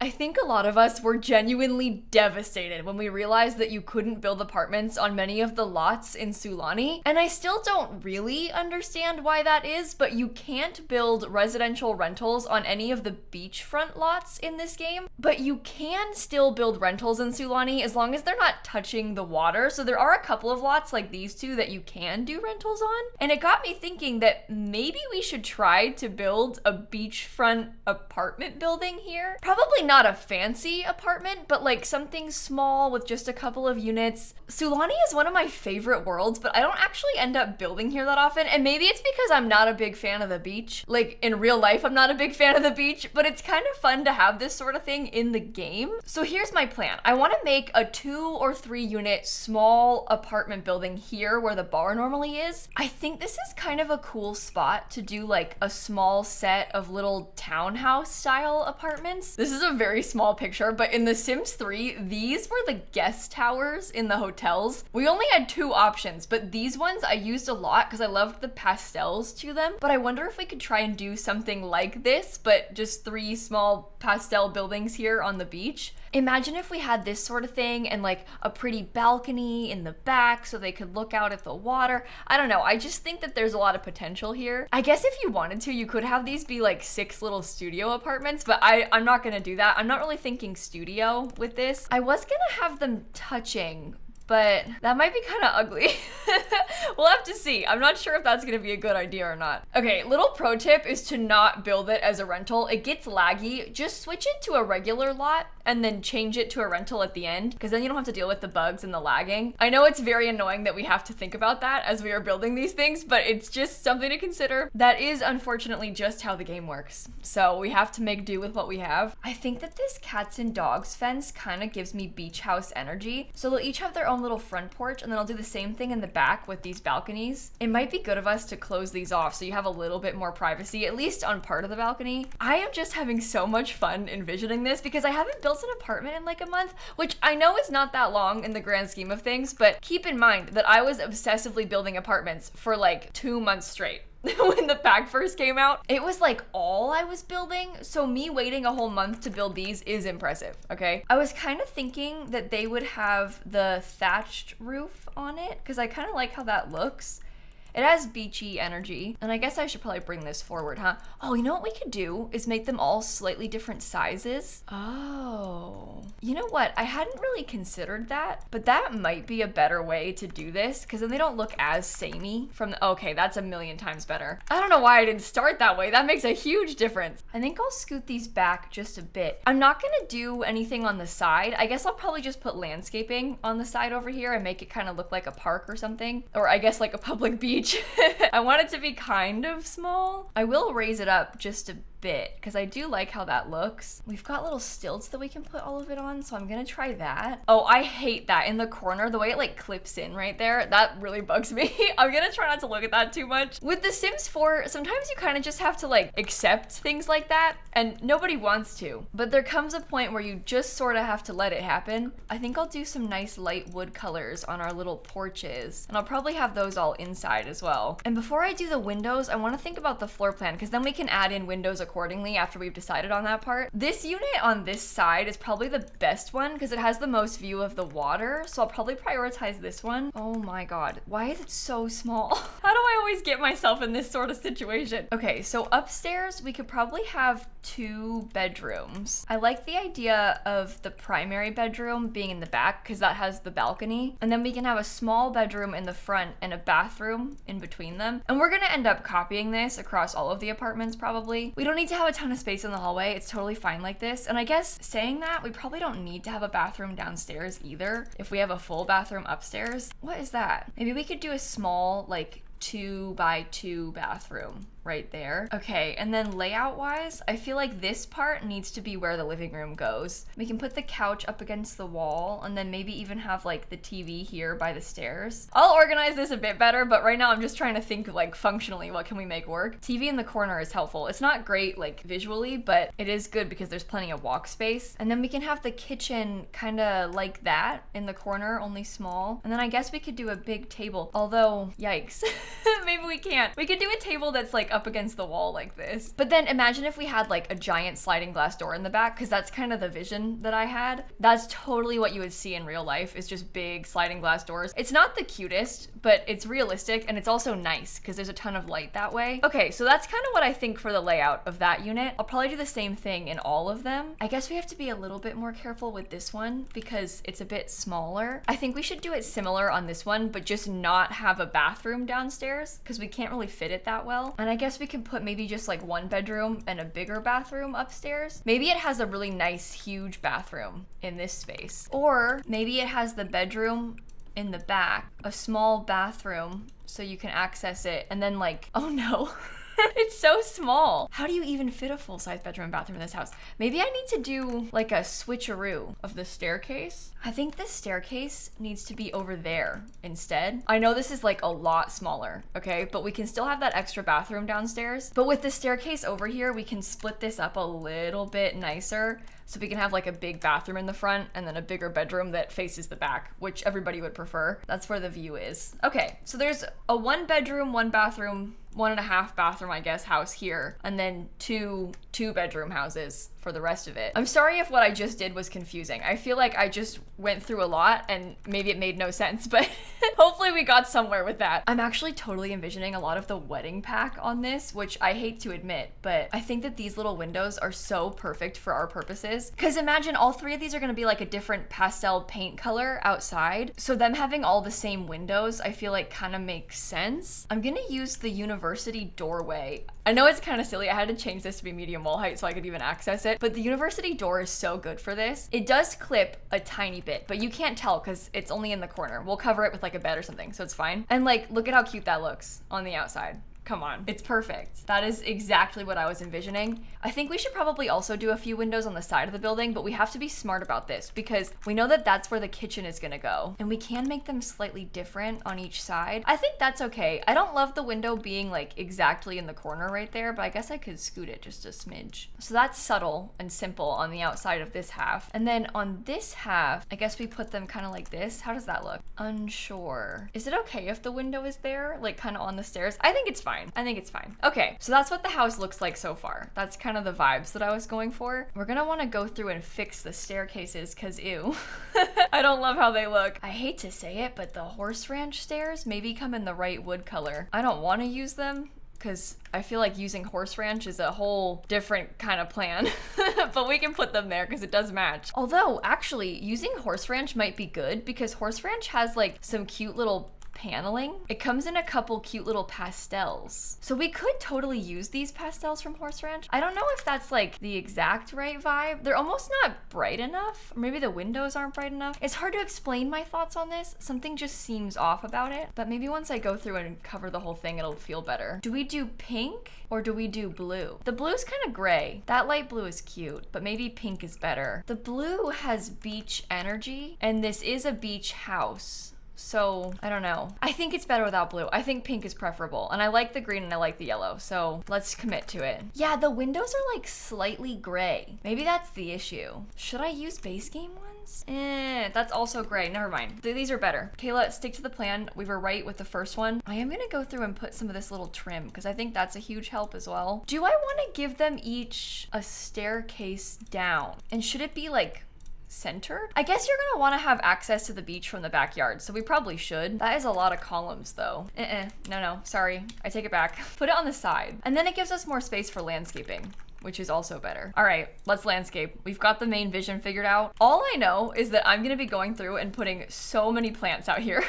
I think a lot of us were genuinely devastated when we realized that you couldn't build apartments on many of the lots in Sulani. And I still don't really understand why that is, but you can't build residential rentals on any of the beachfront lots in this game. But you can still build rentals in Sulani as long as they're not touching the water. So there are a couple of lots like these two that you can do rentals on. And it got me thinking that maybe we should try to build a beachfront apartment building here. Probably not a fancy apartment, but like something small with just a couple of units. Sulani is one of my favorite worlds, but I don't actually end up building here that often. And maybe it's because I'm not a big fan of the beach. Like in real life, I'm not a big fan of the beach, but it's kind of fun to have this sort of thing in the game. So here's my plan. I want to make a 2 or 3 unit small apartment building here where the bar normally is. I think this is kind of a cool spot to do like a small set of little townhouse style apartments. This is a very small picture, but in The Sims 3, these were the guest towers in the hotels. We only had 2 options, but these ones I used a lot because I loved the pastels to them. But I wonder if we could try and do something like this, but just 3 small pastel buildings here on the beach. Imagine if we had this sort of thing and like a pretty balcony in the back so they could look out at the water. I don't know, I just think that there's a lot of potential here. I guess if you wanted to, you could have these be like 6 little studio apartments, but I'm not gonna do that. I'm not really thinking studio with this. I was gonna have them touching, but that might be kind of ugly. We'll have to see. I'm not sure if that's gonna be a good idea or not. Okay, little pro tip is to not build it as a rental. It gets laggy. Just switch it to a regular lot and then change it to a rental at the end, because then you don't have to deal with the bugs and the lagging. I know it's very annoying that we have to think about that as we are building these things, but it's just something to consider. That is unfortunately just how the game works. So we have to make do with what we have. I think that this cats and dogs fence kind of gives me beach house energy. So they'll each have their own little front porch, and then I'll do the same thing in the back with these balconies. It might be good of us to close these off so you have a little bit more privacy, at least on part of the balcony. I am just having so much fun envisioning this because I haven't built an apartment in like a month, which I know is not that long in the grand scheme of things, but keep in mind that I was obsessively building apartments for like 2 months straight. When the pack first came out, it was like all I was building, so me waiting a whole month to build these is impressive, okay? I was kind of thinking that they would have the thatched roof on it, because I kind of like how that looks. It has beachy energy, and I guess I should probably bring this forward, huh? Oh, you know what we could do is make them all slightly different sizes. Oh, you know what? I hadn't really considered that, but that might be a better way to do this, because then they don't look as samey from the, okay, that's a million times better. I don't know why I didn't start that way. That makes a huge difference. I think I'll scoot these back just a bit. I'm not gonna do anything on the side. I guess I'll probably just put landscaping on the side over here and make it kind of look like a park or something, or I guess like a public beach. I want it to be kind of small. I will raise it up just a bit because I do like how that looks. We've got little stilts that we can put all of it on, so I'm gonna try that. Oh, I hate that in the corner, the way it like clips in right there. That really bugs me. I'm gonna try not to look at that too much. With The Sims 4, sometimes you kind of just have to like accept things like that, and nobody wants to, but there comes a point where you just sort of have to let it happen. I think I'll do some nice light wood colors on our little porches, and I'll probably have those all inside as well. And before I do the windows, I want to think about the floor plan, because then we can add in windows accordingly after we've decided on that part. This unit on this side is probably the best one because it has the most view of the water, so I'll probably prioritize this one. Oh my god, why is it so small? How do I always get myself in this sort of situation? Okay, so upstairs we could probably have 2 bedrooms. I like the idea of the primary bedroom being in the back because that has the balcony, and then we can have a small bedroom in the front and a bathroom in between them. And we're gonna end up copying this across all of the apartments probably. We don't need to have a ton of space in the hallway. It's totally fine like this. And I guess saying that, we probably don't need to have a bathroom downstairs either if we have a full bathroom upstairs. What is that? Maybe we could do a small like 2x2 bathroom right there. Okay, and then layout wise, I feel like this part needs to be where the living room goes. We can put the couch up against the wall and then maybe even have like the TV here by the stairs. I'll organize this a bit better, but right now I'm just trying to think like functionally, what can we make work? TV in the corner is helpful. It's not great like visually, but it is good because there's plenty of walk space. And then we can have the kitchen kind of like that in the corner, only small. And then I guess we could do a big table, although yikes. Maybe we can't. We could do a table that's like up against the wall like this. But then imagine if we had like a giant sliding glass door in the back, because that's kind of the vision that I had. That's totally what you would see in real life, is just big sliding glass doors. It's not the cutest, but it's realistic, and it's also nice because there's a ton of light that way. Okay, so that's kind of what I think for the layout of that unit. I'll probably do the same thing in all of them. I guess we have to be a little bit more careful with this one because it's a bit smaller. I think we should do it similar on this one, but just not have a bathroom downstairs because we can't really fit it that well. And I guess we can put maybe just like one bedroom and a bigger bathroom upstairs. Maybe it has a really nice, huge bathroom in this space. Or maybe it has the bedroom in the back, a small bathroom so you can access it, and then like, oh no. It's so small. How do you even fit a full-size bedroom and bathroom in this house? Maybe I need to do like a switcheroo of the staircase. I think the staircase needs to be over there instead. I know this is like a lot smaller, okay? But we can still have that extra bathroom downstairs. But with the staircase over here, we can split this up a little bit nicer. So we can have like a big bathroom in the front and then a bigger bedroom that faces the back, which everybody would prefer. That's where the view is. Okay, so there's a 1 bedroom, 1 bathroom, 1.5 bathroom, I guess, house here, and then two bedroom houses for the rest of it. I'm sorry if what I just did was confusing. I feel like I just went through a lot and maybe it made no sense, but hopefully we got somewhere with that. I'm actually totally envisioning a lot of the wedding pack on this, which I hate to admit, but I think that these little windows are so perfect for our purposes. Because imagine all 3 of these are gonna be like a different pastel paint color outside. So them having all the same windows, I feel like kind of makes sense. I'm gonna use the university doorway. I know it's kind of silly. I had to change this to be medium wall height so I could even access it, but the university door is so good for this. It does clip a tiny bit, but you can't tell because it's only in the corner. We'll cover it with like a bed or something, so it's fine. And like, look at how cute that looks on the outside. Come on, it's perfect. That is exactly what I was envisioning. I think we should probably also do a few windows on the side of the building, but we have to be smart about this because we know that that's where the kitchen is gonna go. And we can make them slightly different on each side. I think that's okay. I don't love the window being like exactly in the corner right there, but I guess I could scoot it just a smidge. So that's subtle and simple on the outside of this half. And then on this half, I guess we put them kind of like this. How does that look? Unsure. Is it okay if the window is there, like kind of on the stairs? I think it's fine. I think it's fine. Okay, so that's what the house looks like so far. That's kind of the vibes that I was going for. We're gonna wanna go through and fix the staircases cause ew. I don't love how they look. I hate to say it, but the horse ranch stairs maybe come in the right wood color. I don't wanna use them because I feel like using horse ranch is a whole different kind of plan, but we can put them there because it does match. Although actually using horse ranch might be good because horse ranch has like some cute little paneling. It comes in a couple cute little pastels. So we could totally use these pastels from Horse Ranch. I don't know if that's like the exact right vibe. They're almost not bright enough. Or maybe the windows aren't bright enough. It's hard to explain my thoughts on this. Something just seems off about it. But maybe once I go through and cover the whole thing, it'll feel better. Do we do pink or do we do blue? The blue's kind of gray. That light blue is cute, but maybe pink is better. The blue has beach energy, and this is a beach house. So I don't know. I think it's better without blue. I think pink is preferable. And I like the green and I like the yellow. So let's commit to it. Yeah, the windows are like slightly gray. Maybe that's the issue. Should I use base game ones? That's also gray. Never mind. These are better. Kayla, stick to the plan. We were right with the first one. I am gonna go through and put some of this little trim because I think that's a huge help as well. Do I want to give them each a staircase down? And should it be like centered? I guess you're gonna want to have access to the beach from the backyard, so we probably should. That is a lot of columns though. No, sorry, I take it back. Put it on the side. And then it gives us more space for landscaping, which is also better. All right, let's landscape. We've got the main vision figured out. All I know is that I'm gonna be going through and putting so many plants out here.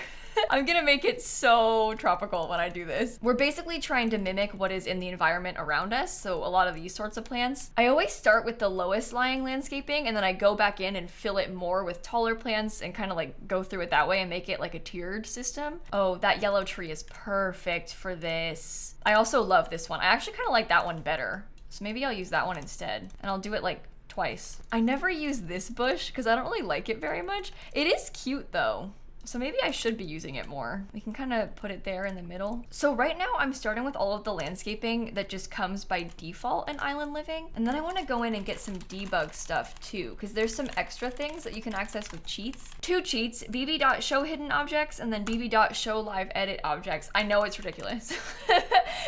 I'm gonna make it so tropical when I do this. We're basically trying to mimic what is in the environment around us, so a lot of these sorts of plants. I always start with the lowest lying landscaping and then I go back in and fill it more with taller plants and kind of like go through it that way and make it like a tiered system. Oh, that yellow tree is perfect for this. I also love this one. I actually kind of like that one better. So maybe I'll use that one instead and I'll do it like twice. I never use this bush because I don't really like it very much. It is cute though. So maybe I should be using it more. We can kind of put it there in the middle. So right now I'm starting with all of the landscaping that just comes by default in Island Living. And then I want to go in and get some debug stuff too, because there's some extra things that you can access with cheats. 2 cheats, bb.show hidden objects and then bb.show live edit objects. I know it's ridiculous.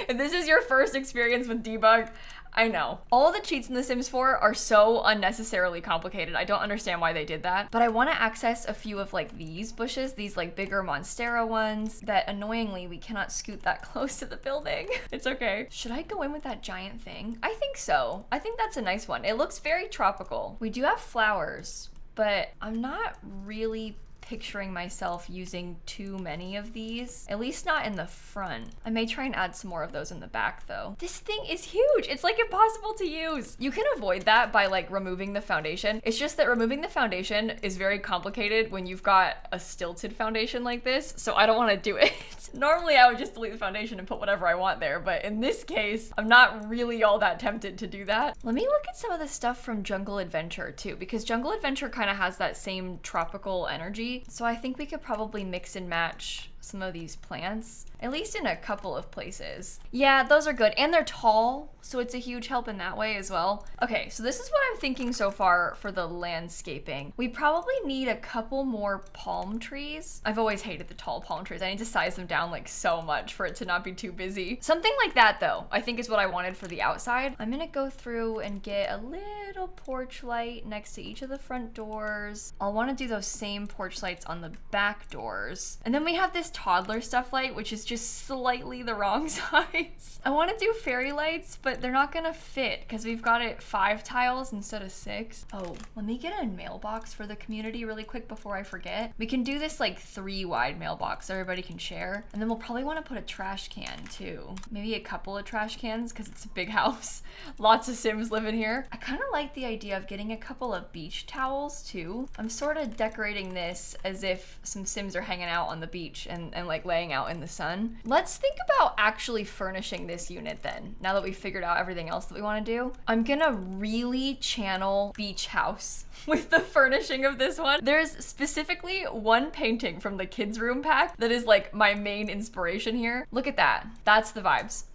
If this is your first experience with debug, I know. All the cheats in The Sims 4 are so unnecessarily complicated. I don't understand why they did that. But I want to access a few of like these bushes, these like bigger Monstera ones that annoyingly we cannot scoot that close to the building. It's okay. Should I go in with that giant thing? I think so. I think that's a nice one. It looks very tropical. We do have flowers, but I'm not really picturing myself using too many of these, at least not in the front. I may try and add some more of those in the back though. This thing is huge. It's like impossible to use. You can avoid that by like removing the foundation. It's just that removing the foundation is very complicated when you've got a stilted foundation like this, so I don't want to do it. Normally I would just delete the foundation and put whatever I want there, but in this case, I'm not really all that tempted to do that. Let me look at some of the stuff from Jungle Adventure too, because Jungle Adventure kind of has that same tropical energy. So I think we could probably mix and match some of these plants, at least in a couple of places. Yeah, those are good. And they're tall, so it's a huge help in that way as well. Okay, so this is what I'm thinking so far for the landscaping. We probably need a couple more palm trees. I've always hated the tall palm trees. I need to size them down like so much for it to not be too busy. Something like that though, I think is what I wanted for the outside. I'm gonna go through and get a little porch light next to each of the front doors. I'll wanna do those same porch lights on the back doors. And then we have this toddler stuff light, which is just slightly the wrong size. I want to do fairy lights, but they're not gonna fit because we've got it 5 tiles instead of 6. Oh, let me get a mailbox for the community really quick before I forget. We can do this like 3 wide mailbox so everybody can share. And then we'll probably want to put a trash can too. Maybe a couple of trash cans because it's a big house. Lots of Sims live in here. I kind of like the idea of getting a couple of beach towels too. I'm sort of decorating this as if some Sims are hanging out on the beach and like laying out in the sun. Let's think about actually furnishing this unit then, now that we've figured out everything else that we want to do. I'm gonna really channel beach house with the furnishing of this one. There's specifically one painting from the kids room pack that is like my main inspiration here. Look at that. That's the vibes.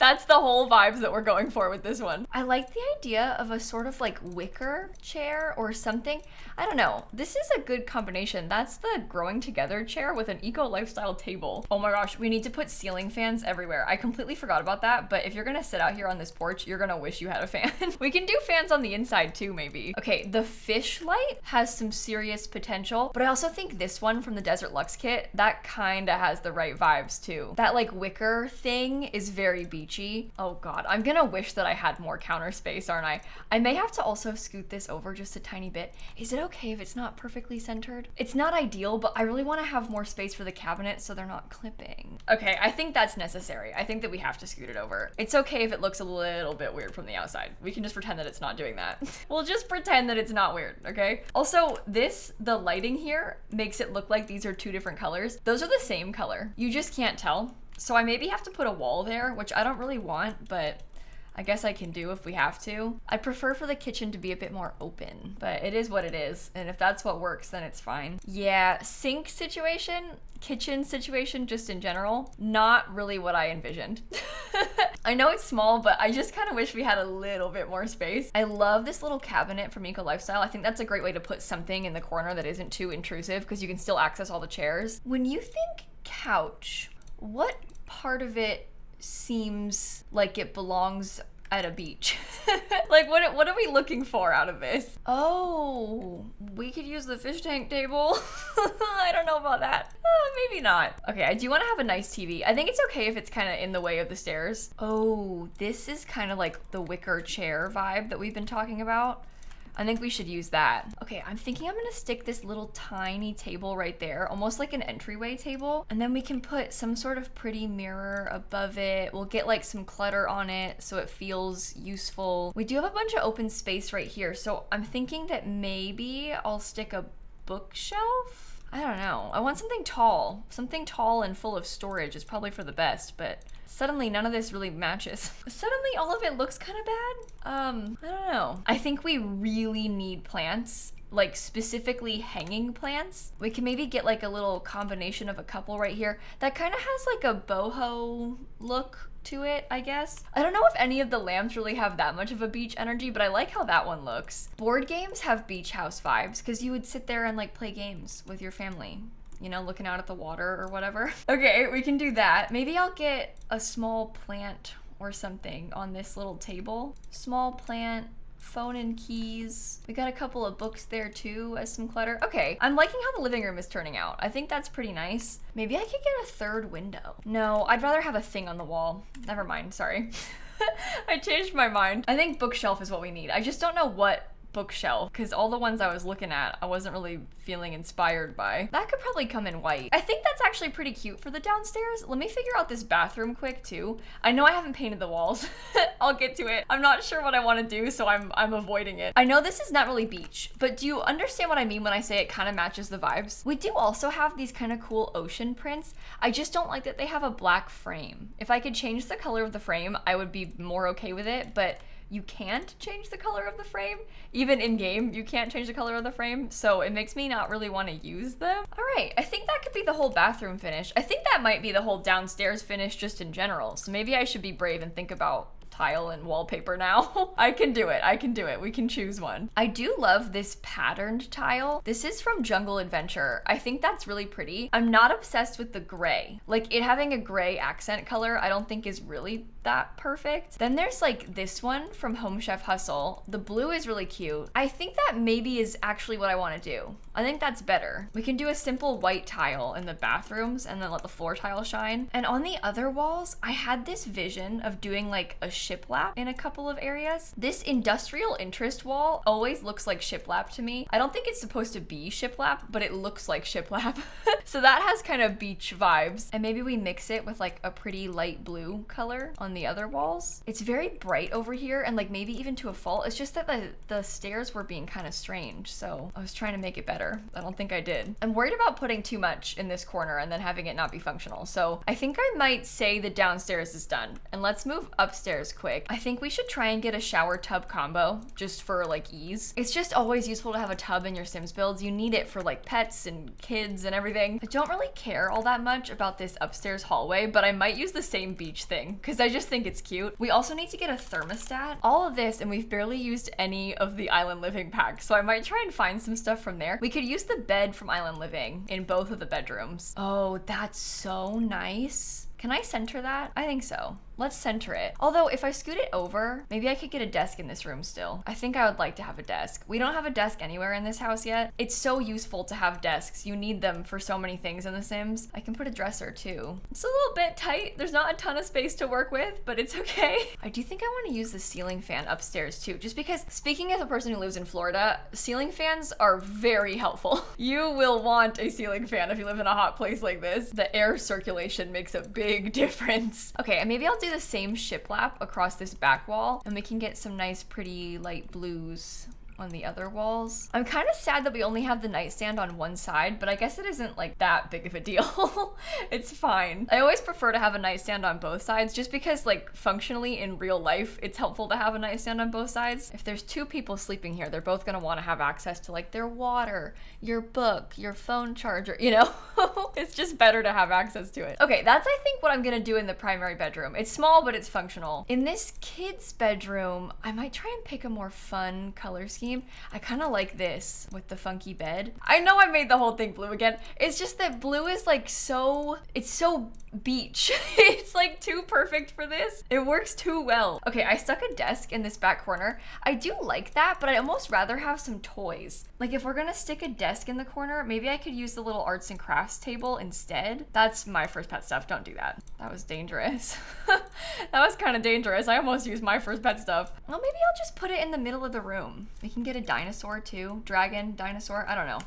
That's the whole vibes that we're going for with this one. I like the idea of a sort of like wicker chair or something. I don't know. This is a good combination. That's the growing together chair with an eco lifestyle table. Oh my gosh, we need to put ceiling fans everywhere. I completely forgot about that, but if you're gonna sit out here on this porch, you're gonna wish you had a fan. We can do fans on the inside too, maybe. Okay, the fish light has some serious potential, but I also think this one from the Desert Luxe kit, that kinda has the right vibes too. That like wicker thing is very beachy. Oh God, I'm gonna wish that I had more counter space, aren't I? I may have to also scoot this over just a tiny bit. Is it okay if it's not perfectly centered? It's not ideal, but I really wanna have more space for the cabinet so they're not clipping. Okay, I think that's necessary. I think that we have to scoot it over. It's okay if it looks a little bit weird from the outside. We can just pretend that it's not doing that. We'll just pretend that it's not weird, okay? Also, the lighting here makes it look like these are 2 different colors. Those are the same color. You just can't tell. So I maybe have to put a wall there, which I don't really want, but I guess I can do if we have to. I prefer for the kitchen to be a bit more open, but it is what it is. And if that's what works, then it's fine. Yeah, sink situation, kitchen situation, just in general, not really what I envisioned. I know it's small, but I just kind of wish we had a little bit more space. I love this little cabinet from Eco Lifestyle. I think that's a great way to put something in the corner that isn't too intrusive because you can still access all the chairs. When you think couch, what part of it seems like it belongs at a beach? Like what are we looking for out of this? Oh, we could use the fish tank table. I don't know about that. Maybe not. Okay, I do want to have a nice TV. I think it's okay if it's kind of in the way of the stairs. Oh, this is kind of like the wicker chair vibe that we've been talking about. I think we should use that. Okay, I'm thinking I'm gonna stick this little tiny table right there, almost like an entryway table. And then we can put some sort of pretty mirror above it. We'll get like some clutter on it so it feels useful. We do have a bunch of open space right here. So I'm thinking that maybe I'll stick a bookshelf. I don't know. I want something tall. Something tall and full of storage is probably for the best, but suddenly none of this really matches. Suddenly all of it looks kind of bad. I don't know. I think we really need plants like specifically hanging plants. We can maybe get like a little combination of a couple right here that kind of has like a boho look to it, I guess. I don't know if any of the lamps really have that much of a beach energy, but I like how that one looks. Board games have beach house vibes because you would sit there and like play games with your family, you know, looking out at the water or whatever. Okay, we can do that. Maybe I'll get a small plant or something on this little table. Small plant, phone and keys. We got a couple of books there too as some clutter. Okay, I'm liking how the living room is turning out. I think that's pretty nice. Maybe I could get a third window. No, I'd rather have a thing on the wall. Never mind, sorry. I changed my mind. I think bookshelf is what we need. I just don't know what bookshelf, because all the ones I was looking at, I wasn't really feeling inspired by. That could probably come in white. I think that's actually pretty cute for the downstairs. Let me figure out this bathroom quick too. I know I haven't painted the walls. I'll get to it. I'm not sure what I want to do, so I'm avoiding it. I know this is not really beach, but do you understand what I mean when I say it kind of matches the vibes? We do also have these kind of cool ocean prints. I just don't like that they have a black frame. If I could change the color of the frame, I would be more okay with it, but you can't change the color of the frame. Even in game, you can't change the color of the frame, so it makes me not really want to use them. All right, I think that could be the whole bathroom finish. I think that might be the whole downstairs finish just in general, so maybe I should be brave and think about tile and wallpaper now. I can do it. I can do it. We can choose one. I do love this patterned tile. This is from Jungle Adventure. I think that's really pretty. I'm not obsessed with the gray. Like, it having a gray accent color, I don't think is really that perfect. Then there's like this one from Home Chef Hustle. The blue is really cute. I think that maybe is actually what I want to do. I think that's better. We can do a simple white tile in the bathrooms and then let the floor tile shine. And on the other walls, I had this vision of doing like a shiplap in a couple of areas. This industrial interest wall always looks like shiplap to me. I don't think it's supposed to be shiplap, but it looks like shiplap. So that has kind of beach vibes. And maybe we mix it with like a pretty light blue color on the other walls. It's very bright over here and like maybe even to a fault. It's just that the stairs were being kind of strange. So I was trying to make it better. I don't think I did. I'm worried about putting too much in this corner and then having it not be functional. So I think I might say the downstairs is done. And let's move upstairs quick. I think we should try and get a shower tub combo just for like ease. It's just always useful to have a tub in your Sims builds. You need it for like pets and kids and everything. I don't really care all that much about this upstairs hallway, but I might use the same beach thing because I just think it's cute. We also need to get a thermostat. All of this, and we've barely used any of the Island Living pack, so I might try and find some stuff from there. We could use the bed from Island Living in both of the bedrooms. Oh, that's so nice. Can I center that? I think so. Let's center it. Although if I scoot it over, maybe I could get a desk in this room still. I think I would like to have a desk. We don't have a desk anywhere in this house yet. It's so useful to have desks. You need them for so many things in The Sims. I can put a dresser too. It's a little bit tight. There's not a ton of space to work with, but it's okay. I do think I want to use the ceiling fan upstairs too, just because speaking as a person who lives in Florida, ceiling fans are very helpful. You will want a ceiling fan if you live in a hot place like this. The air circulation makes a big difference. Okay, and maybe I'll do the same shiplap across this back wall and we can get some nice pretty light blues on the other walls. I'm kind of sad that we only have the nightstand on one side, but I guess it isn't like that big of a deal. It's fine. I always prefer to have a nightstand on both sides just because like functionally in real life, it's helpful to have a nightstand on both sides. If there's two people sleeping here, they're both gonna want to have access to like their water, your book, your phone charger, you know? It's just better to have access to it. Okay, that's I think what I'm gonna do in the primary bedroom. It's small, but it's functional. In this kid's bedroom, I might try and pick a more fun color scheme. I kind of like this with the funky bed. I know I made the whole thing blue again. It's just that blue is like it's so beach. It's like too perfect for this. It works too well. Okay, I stuck a desk in this back corner. I do like that, but I'd almost rather have some toys. Like if we're gonna stick a desk in the corner, maybe I could use the little arts and crafts table instead. That's my first pet stuff. Don't do that. That was dangerous. That was kind of dangerous. I almost used my first pet stuff. Well, maybe I'll just put it in the middle of the room. We can get a dinosaur too. Dragon, dinosaur, I don't know.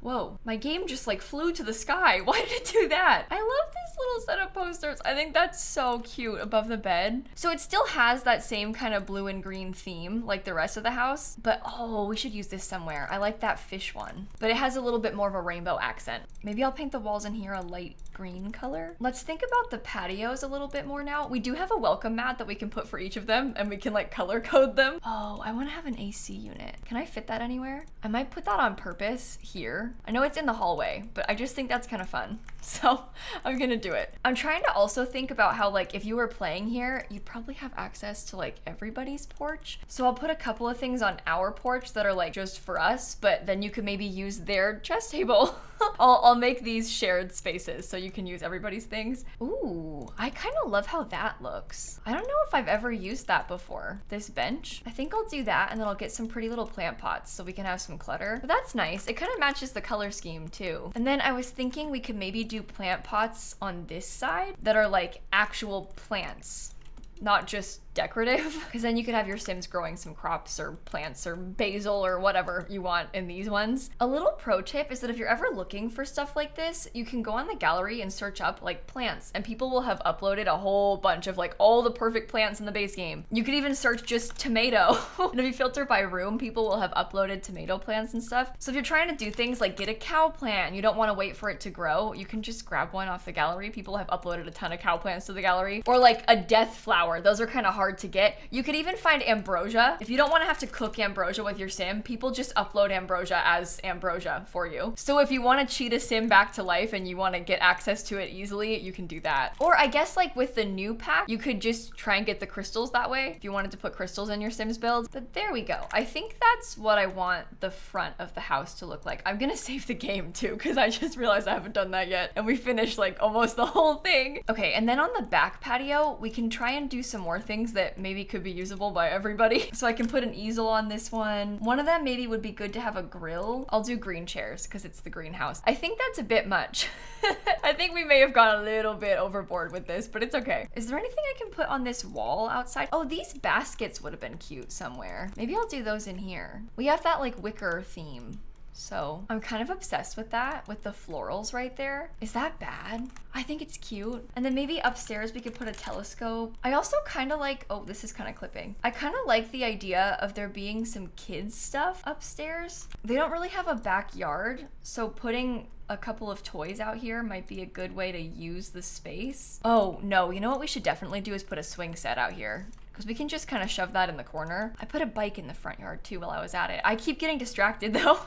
Whoa, my game just like flew to the sky. Why did it do that? I love this little set of posters. I think that's so cute above the bed. So it still has that same kind of blue and green theme like the rest of the house, but oh, we should use this somewhere. I like that fish one, but it has a little bit more of a rainbow accent. Maybe I'll paint the walls in here a light green color. Let's think about the patios a little bit more now. We do have a welcome mat that we can put for each of them and we can like color code them. Oh, I want to have an AC unit. Can I fit that anywhere? I might put that on purpose here. I know it's in the hallway, but I just think that's kind of fun. So I'm gonna do it. I'm trying to also think about how like if you were playing here, you'd probably have access to like everybody's porch. So I'll put a couple of things on our porch that are like just for us, but then you could maybe use their chess table. I'll make these shared spaces so you can use everybody's things. Ooh, I kind of love how that looks. I don't know if I've ever used that before. This bench. I think I'll do that and then I'll get some pretty little plant pots so we can have some clutter. But that's nice. It kind of matches the color scheme too. And then I was thinking we could maybe do plant pots on this side that are like actual plants, not just decorative, because then you could have your Sims growing some crops or plants or basil or whatever you want in these ones. A little pro tip is that if you're ever looking for stuff like this, you can go on the gallery and search up like plants, and people will have uploaded a whole bunch of like all the perfect plants in the base game. You could even search just tomato. And if you filter by room, people will have uploaded tomato plants and stuff. So if you're trying to do things like get a cow plant, you don't want to wait for it to grow, you can just grab one off the gallery. People have uploaded a ton of cow plants to the gallery. Or like a death flower. Those are kind of hard to get. You could even find ambrosia. If you don't want to have to cook ambrosia with your sim, people just upload ambrosia as ambrosia for you. So if you want to cheat a sim back to life and you want to get access to it easily, you can do that. Or I guess like with the new pack, you could just try and get the crystals that way if you wanted to put crystals in your Sims build. But there we go. I think that's what I want the front of the house to look like. I'm gonna save the game too, because I just realized I haven't done that yet. And we finished like almost the whole thing. Okay, and then on the back patio, we can try and do some more things that maybe could be usable by everybody. So I can put an easel on this one. One of them maybe would be good to have a grill. I'll do green chairs because it's the greenhouse. I think that's a bit much. I think we may have gone a little bit overboard with this, but it's okay. Is there anything I can put on this wall outside? Oh, these baskets would have been cute somewhere. Maybe I'll do those in here. We have that like wicker theme. So I'm kind of obsessed with that, with the florals right there. Is that bad? I think it's cute. And then maybe upstairs we could put a telescope. I also kind of like, oh, this is kind of clipping. I kind of like the idea of there being some kids stuff upstairs. They don't really have a backyard, so putting a couple of toys out here might be a good way to use the space. Oh no, you know what we should definitely do is put a swing set out here, because we can just kind of shove that in the corner. I put a bike in the front yard too while I was at it. I keep getting distracted though.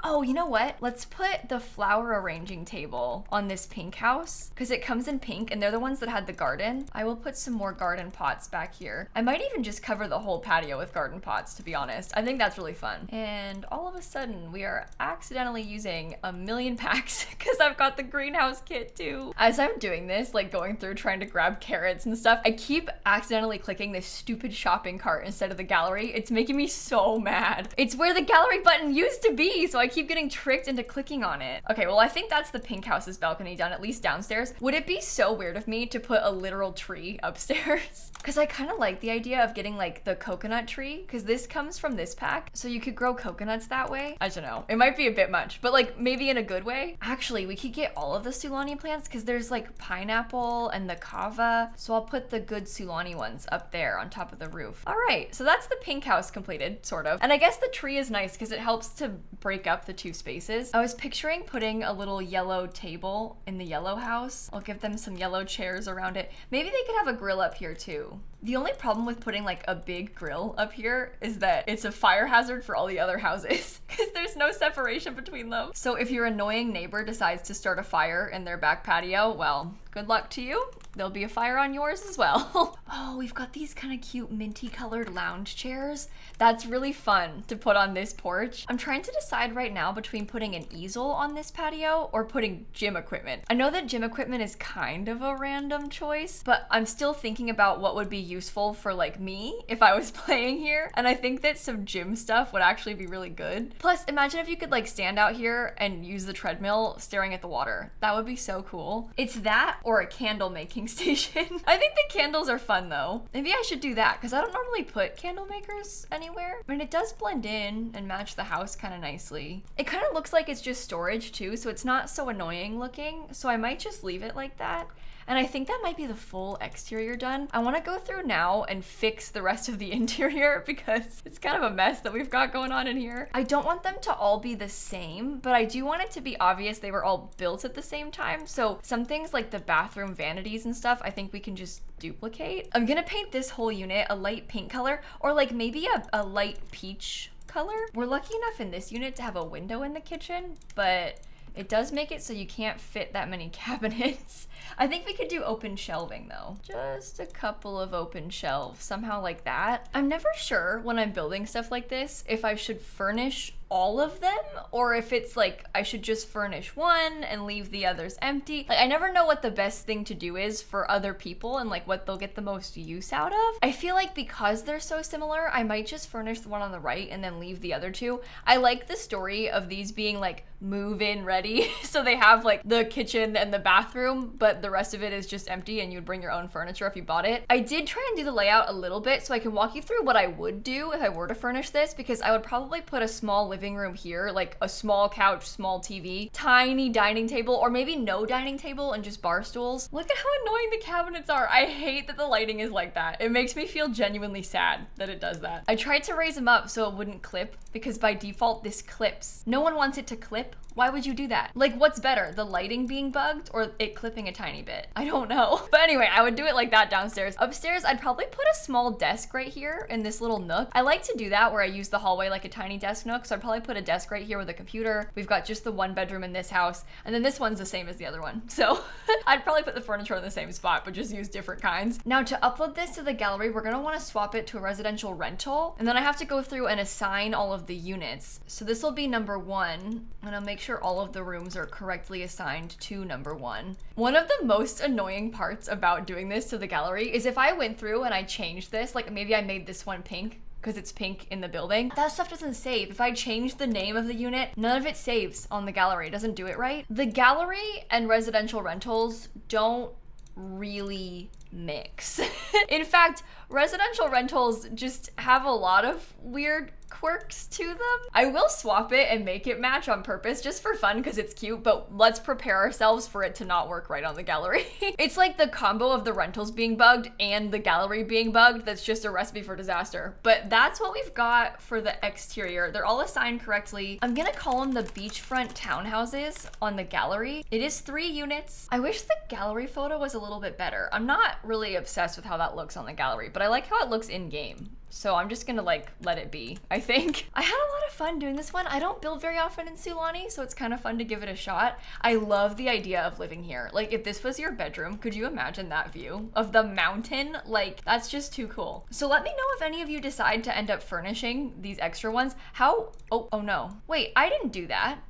Oh, you know what? Let's put the flower arranging table on this pink house because it comes in pink and they're the ones that had the garden. I will put some more garden pots back here. I might even just cover the whole patio with garden pots, to be honest. I think that's really fun. And all of a sudden we are accidentally using a million packs because I've got the greenhouse kit too. As I'm doing this, like going through trying to grab carrots and stuff, I keep accidentally clicking this stupid shopping cart instead of the gallery. It's making me so mad. It's where the gallery button used to be. So I keep getting tricked into clicking on it. Okay, well I think that's the pink house's balcony done, at least downstairs. Would it be so weird of me to put a literal tree upstairs? Because I kind of like the idea of getting like the coconut tree, because this comes from this pack, so you could grow coconuts that way. I don't know, it might be a bit much, but like maybe in a good way. Actually, we could get all of the Sulani plants because there's like pineapple and the kava, so I'll put the good Sulani ones up there on top of the roof. All right, so that's the pink house completed, sort of. And I guess the tree is nice because it helps to break up the two spaces. I was picturing putting a little yellow table in the yellow house. I'll give them some yellow chairs around it. Maybe they could have a grill up here too. The only problem with putting like a big grill up here is that it's a fire hazard for all the other houses because there's no separation between them. So if your annoying neighbor decides to start a fire in their back patio, well, good luck to you. There'll be a fire on yours as well. Oh, we've got these kind of cute minty colored lounge chairs. That's really fun to put on this porch. I'm trying to decide right now between putting an easel on this patio or putting gym equipment. I know that gym equipment is kind of a random choice, but I'm still thinking about what would be useful for like me if I was playing here. And I think that some gym stuff would actually be really good. Plus, imagine if you could like stand out here and use the treadmill staring at the water. That would be so cool. It's that or a candle making station. I think the candles are fun though. Maybe I should do that because I don't normally put candle makers anywhere. I mean, it does blend in and match the house kind of nicely. It kind of looks like it's just storage too, so it's not so annoying looking. So I might just leave it like that. And I think that might be the full exterior done. I want to go through now and fix the rest of the interior because it's kind of a mess that we've got going on in here. I don't want them to all be the same, but I do want it to be obvious they were all built at the same time. So some things like the bathroom vanities and stuff, I think we can just duplicate. I'm gonna paint this whole unit a light pink color or like maybe a light peach color. We're lucky enough in this unit to have a window in the kitchen, but it does make it so you can't fit that many cabinets. I think we could do open shelving though. Just a couple of open shelves, somehow like that. I'm never sure when I'm building stuff like this if I should furnish all of them or if it's like I should just furnish one and leave the others empty. Like I never know what the best thing to do is for other people and like what they'll get the most use out of. I feel like because they're so similar, I might just furnish the one on the right and then leave the other two. I like the story of these being like move-in ready. So they have like the kitchen and the bathroom, but the rest of it is just empty and you'd bring your own furniture if you bought it. I did try and do the layout a little bit so I can walk you through what I would do if I were to furnish this, because I would probably put a small living room here, like a small couch, small TV, tiny dining table, or maybe no dining table and just bar stools. Look at how annoying the cabinets are. I hate that the lighting is like that. It makes me feel genuinely sad that it does that. I tried to raise them up so it wouldn't clip because by default this clips. No one wants it to clip. Why would you do that? Like, what's better, the lighting being bugged or it clipping a tiny bit? I don't know. But anyway, I would do it like that downstairs. Upstairs, I'd probably put a small desk right here in this little nook. I like to do that where I use the hallway like a tiny desk nook. So I'd probably put a desk right here with a computer. We've got just the one bedroom in this house. And then this one's the same as the other one. So I'd probably put the furniture in the same spot, but just use different kinds. Now to upload this to the gallery, we're gonna wanna swap it to a residential rental. And then I have to go through and assign all of the units. So this will be number 1. And I'll make sure all of the rooms are correctly assigned to number 1. One of the most annoying parts about doing this to the gallery is if I went through and I changed this, like maybe I made this one pink because it's pink in the building, that stuff doesn't save. If I change the name of the unit, none of it saves on the gallery. It doesn't do it right. The gallery and residential rentals don't really mix. In fact, residential rentals just have a lot of weird quirks to them. I will swap it and make it match on purpose just for fun because it's cute, but let's prepare ourselves for it to not work right on the gallery. It's like the combo of the rentals being bugged and the gallery being bugged that's just a recipe for disaster. But that's what we've got for the exterior. They're all assigned correctly. I'm gonna call them the beachfront townhouses on the gallery. It is 3 units. I wish the gallery photo was a little bit better. I'm not really obsessed with how that looks on the gallery, but I like how it looks in game. So I'm just gonna like let it be, I think. I had a lot of fun doing this one. I don't build very often in Sulani, so it's kind of fun to give it a shot. I love the idea of living here. Like if this was your bedroom, could you imagine that view of the mountain? Like that's just too cool. So let me know if any of you decide to end up furnishing these extra ones. How, oh no. Wait, I didn't do that.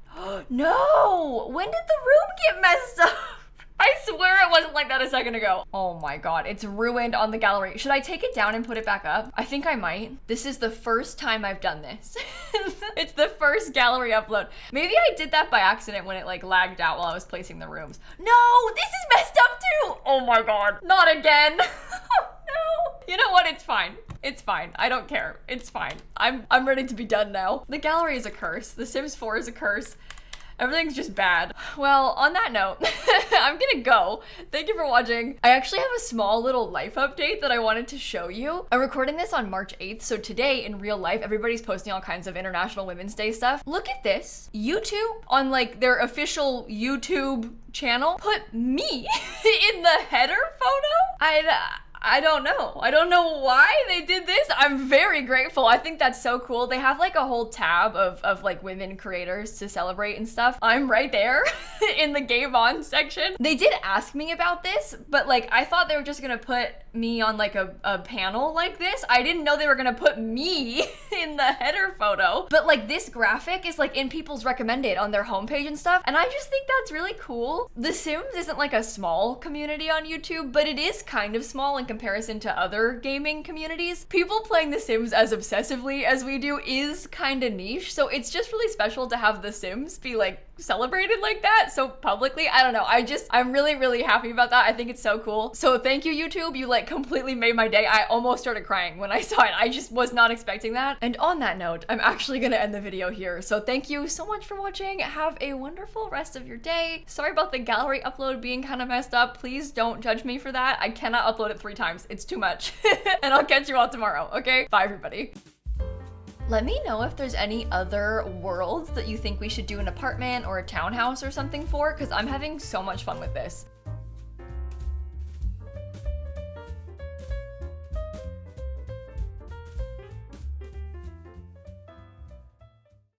No, when did the room get messed up? I swear it wasn't like that a second ago. Oh my God, it's ruined on the gallery. Should I take it down and put it back up? I think I might. This is the first time I've done this. It's the first gallery upload. Maybe I did that by accident when it like lagged out while I was placing the rooms. No, this is messed up too. Oh my God, not again. No. You know what, it's fine. It's fine. I don't care. It's fine. I'm ready to be done now. The gallery is a curse. The Sims 4 is a curse. Everything's just bad. Well, on that note, I'm gonna go. Thank you for watching. I actually have a small little life update that I wanted to show you. I'm recording this on March 8th, so today in real life, everybody's posting all kinds of International Women's Day stuff. Look at this. YouTube, on like their official YouTube channel, put me in the header photo. I don't know. I don't know why they did this. I'm very grateful. I think that's so cool. They have like a whole tab of like women creators to celebrate and stuff. I'm right there in the Game On section. They did ask me about this, but like I thought they were just gonna put me on like a panel like this. I didn't know they were gonna put me in the header photo. But like this graphic is like in people's recommended on their homepage and stuff. And I just think that's really cool. The Sims isn't like a small community on YouTube, but it is kind of small in comparison to other gaming communities, people playing The Sims as obsessively as we do is kind of niche. So it's just really special to have The Sims be like celebrated like that so publicly. I don't know. I'm really, really happy about that. I think it's so cool. So thank you, YouTube. You like completely made my day. I almost started crying when I saw it. I just was not expecting that. And on that note, I'm actually gonna end the video here. So thank you so much for watching. Have a wonderful rest of your day. Sorry about the gallery upload being kind of messed up. Please don't judge me for that. I cannot upload it 3 times. It's too much. And I'll catch you all tomorrow, okay? Bye, everybody. Let me know if there's any other worlds that you think we should do an apartment or a townhouse or something for, because I'm having so much fun with this.